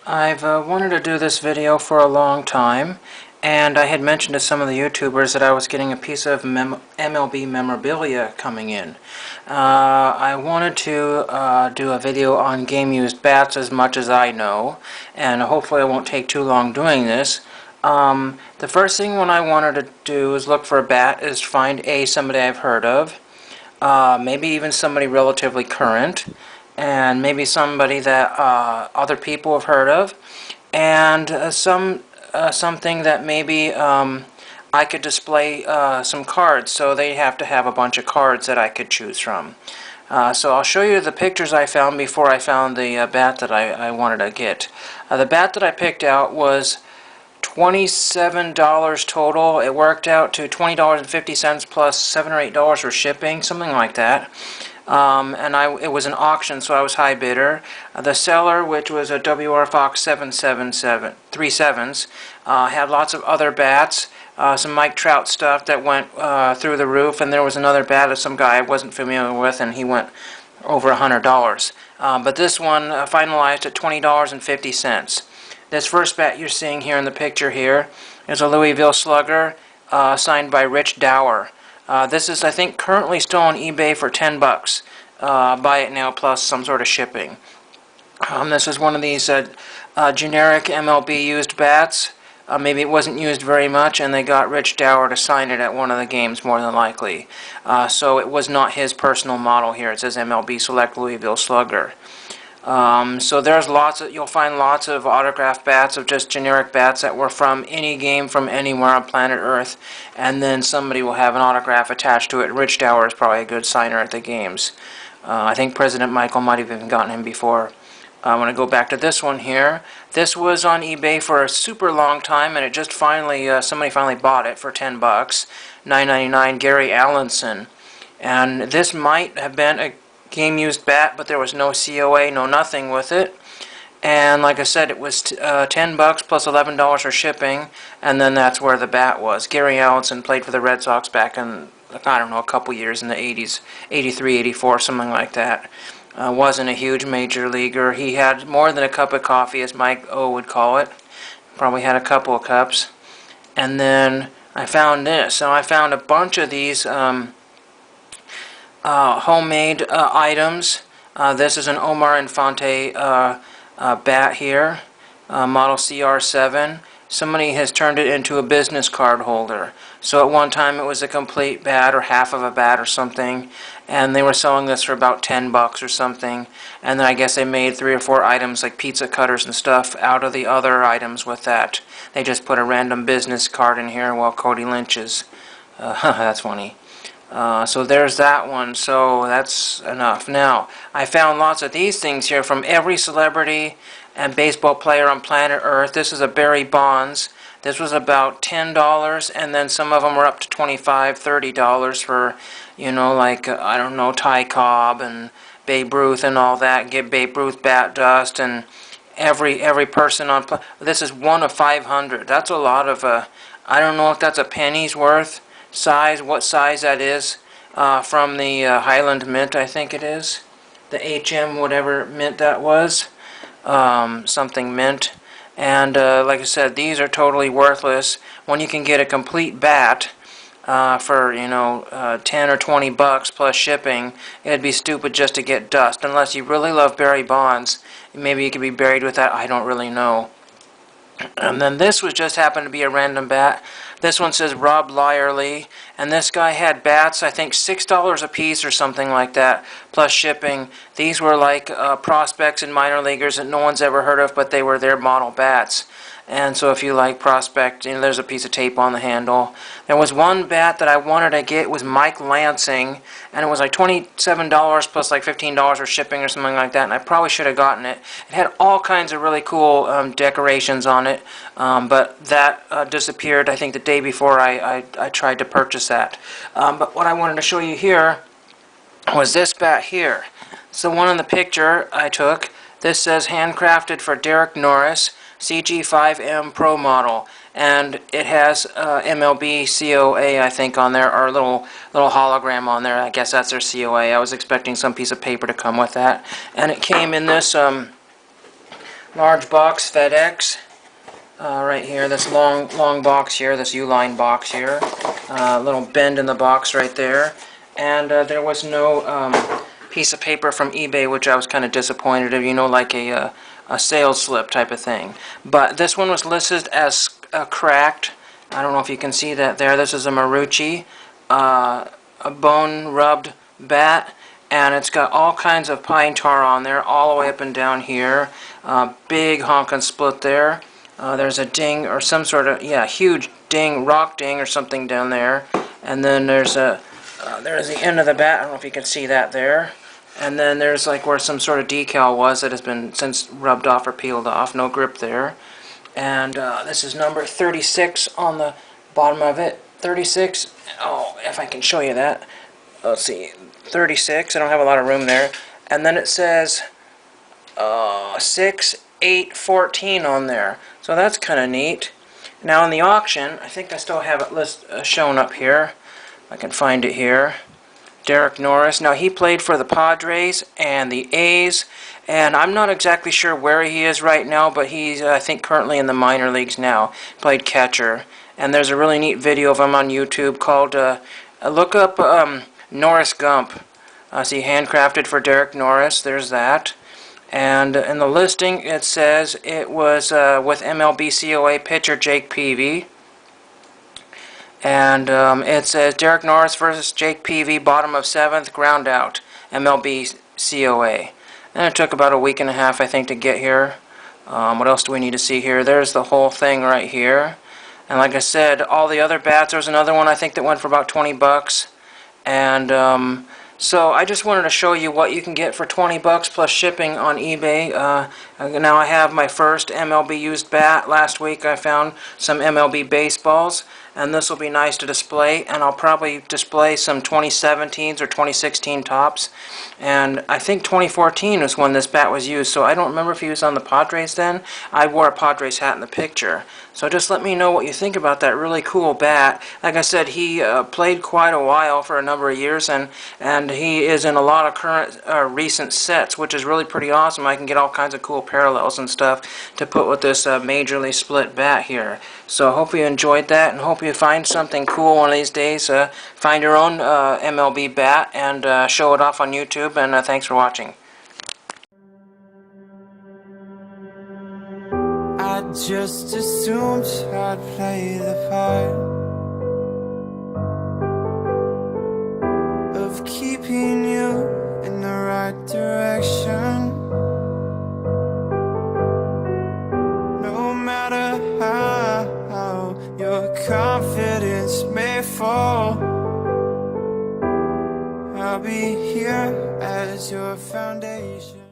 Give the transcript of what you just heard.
I've wanted to do this video for a long time, and I had mentioned to some of the YouTubers that I was getting a piece of MLB memorabilia coming in. I wanted to do a video on game used bats as much as I know, and hopefully I won't take too long doing this. The first thing when I wanted to do is look for a bat is find somebody I've heard of, maybe even somebody relatively current, and maybe somebody that other people have heard of, and something that maybe I could display some cards, so they have to have a bunch of cards that I could choose from. So I'll show you the pictures I found before I found the bat that I wanted to get. The bat that I picked out was $27 total. It worked out to $20.50 plus $7 or $8 for shipping, something like that. And it was an auction, so I was high bidder. The seller, which was a WR Fox 777 had lots of other bats, some Mike Trout stuff that went through the roof, and there was another bat of some guy I wasn't familiar with, and he went over $100. But this one finalized at $20.50. This first bat you're seeing here in the picture here is a Louisville Slugger signed by Rich Dower. This is, I think, currently still on eBay for $10. Buy it now plus some sort of shipping. This is one of these generic MLB used bats. Maybe it wasn't used very much, and they got Rich Dower to sign it at one of the games, more than likely. So it was not his personal model here. It says MLB Select Louisville Slugger. So there's you'll find lots of autographed bats of just generic bats that were from any game from anywhere on planet Earth, and then somebody will have an autograph attached to it. Rich Dower is probably a good signer at the games. I think President Michael might have even gotten him before. I want to go back to this one here. This was on eBay for a super long time, and it just finally, somebody finally bought it for $10, $9.99, Gary Allenson. And this might have been a game used bat, but there was no COA, no nothing with it. And like I said, it was $10 plus $11 for shipping, and then that's where the bat was. Gary Allenson played for the Red Sox back in, I don't know, a couple years in the 80s, 83, 84, something like that. Wasn't a huge major leaguer. He had more than a cup of coffee, as Mike O would call it. Probably had a couple of cups. And then I found this. So I found a bunch of these homemade items. This is an Omar Infante bat here, model CR7. Somebody has turned it into a business card holder. So at one time it was a complete bat or half of a bat or something, and they were selling this for about $10 or something. And then I guess they made 3 or 4 items like pizza cutters and stuff out of the other items with that. They just put a random business card in here while Cody Lynch's. That's funny. So there's that one, so that's enough. Now, I found lots of these things here from every celebrity and baseball player on planet Earth. This is a Barry Bonds. This was about $10, and then some of them were up to $25, $30 for, you know, like, I don't know, Ty Cobb and Babe Ruth and all that. Get Babe Ruth bat dust, and every person on this is 1 of 500. That's a lot of, I don't know if that's a penny's worth size, what size that is, from the Highland Mint, I think it is. The HM, whatever mint that was. Something mint. And like I said, these are totally worthless. When you can get a complete bat for, you know, $10 or $20 plus shipping, it'd be stupid just to get dust. Unless you really love Barry Bonds, maybe you could be buried with that, I don't really know. And then this was just happened to be a random bat. This one says Rob Lyerly, and this guy had bats, I think $6 a piece or something like that, plus shipping. These were like prospects and minor leaguers that no one's ever heard of, but they were their model bats. And so if you like prospect, you know, there's a piece of tape on the handle. There was one bat that I wanted to get, was Mike Lansing, and it was like $27 plus like $15 for shipping or something like that, and I probably should have gotten it. It had all kinds of really cool decorations on it, but that disappeared, I think, the day before I tried to purchase that. But what I wanted to show you here was this bat here. So one in the picture I took. This says handcrafted for Derek Norris, CG5M Pro model, and it has MLB COA, I think, on there, or a little hologram on there. I guess that's their COA. I was expecting some piece of paper to come with that, and it came in this large box FedEx. Right here, this long box here, this U-line box here, little bend in the box right there, and there was no piece of paper from eBay, which I was kind of disappointed of, you know, like a sales slip type of thing. But this one was listed as cracked. I don't know if you can see that there. This is a Marucci, a bone rubbed bat, and it's got all kinds of pine tar on there, all the way up and down here. Big honkin' split there. There's a ding or some sort of, yeah, huge ding, rock ding or something down there. And then there's the end of the bat. I don't know if you can see that there. And then there's like where some sort of decal was that has been since rubbed off or peeled off. No grip there. And this is number 36 on the bottom of it. 36. Oh, if I can show you that. Let's see. 36. I don't have a lot of room there. And then it says 6, 8, 14 on there. So that's kind of neat. Now in the auction, I think I still have it shown up here. I can find it here. Derek Norris. Now he played for the Padres and the A's, and I'm not exactly sure where he is right now, but he's I think currently in the minor leagues now. Played catcher, and there's a really neat video of him on YouTube called look up Norris Gump. See, handcrafted for Derek Norris. There's that. And in the listing it says it was with MLB COA pitcher Jake Peavy. And it says Derek Norris versus Jake Peavy, bottom of 7th, ground out, MLB COA. And it took about a week and a half, I think, to get here. What else do we need to see here? There's the whole thing right here. And like I said, all the other bats, there's another one I think that went for about 20 bucks. And so I just wanted to show you what you can get for 20 bucks plus shipping on eBay. Now I have my first MLB used bat. Last week I found some MLB baseballs, and this will be nice to display, and I'll probably display some 2017s or 2016 tops. And I think 2014 was when this bat was used, so I don't remember if he was on the Padres then. I wore a Padres hat in the picture. So just let me know what you think about that really cool bat. Like I said, he played quite a while for a number of years, and he is in a lot of current recent sets, which is really pretty awesome. I can get all kinds of cool parallels and stuff to put with this majorly split bat here. So I hope you enjoyed that, and hope you find something cool one of these days. Find your own MLB bat and show it off on YouTube, and thanks for watching. I just assumed I'd play the part of keeping you in the right direction. No matter how your confidence may fall, I'll be here as your foundation.